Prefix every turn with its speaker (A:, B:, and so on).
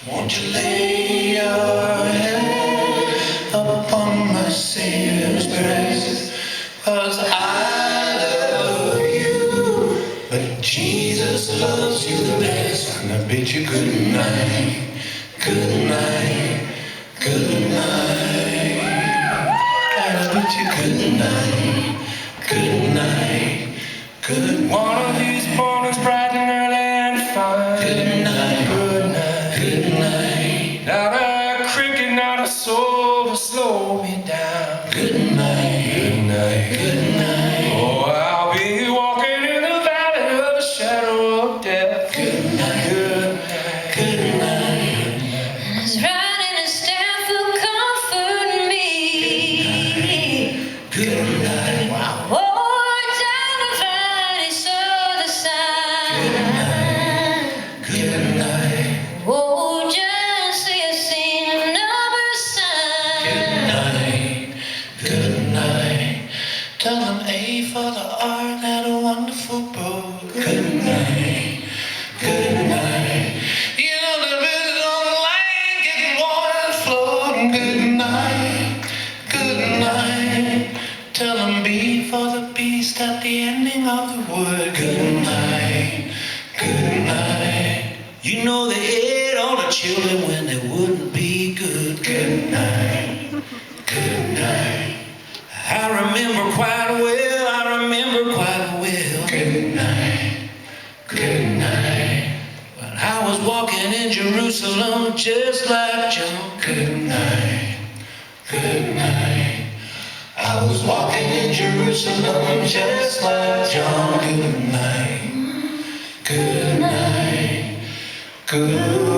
A: Won't you lay your head upon my Savior's breast? 'Cause I love you, but Jesus loves you the best. And I bid you good night, good night, good night. And I bid you good night, good night, good night. One of these mornings bright and early and fine. Good night, good night, good night. Not a cricket, not a soul to slow me down. Good night, good night, good night. Oh, I'll be walking in the valley of the shadow of death. Good night, good night, good night.
B: And His rod and His staff will comfort me.
A: Good night, wow.
B: Oh, down the valley, so the side.
A: Good night,
B: Oh, just see a scene of number sign.
A: good night, good night. Tell them A for the art, that a wonderful book. Good night, good night. You know the visit on the lane, getting water and floating. Good night, good night. Tell them B for the beast at the ending of the wood. Good night, good night. You know they ate all the children when they wouldn't be good. Good night, good night. I remember quite well, I remember quite well. Good night, good night. When I was walking in Jerusalem just like John. Good night, good night. I was walking in Jerusalem just like John. Good night, good night, good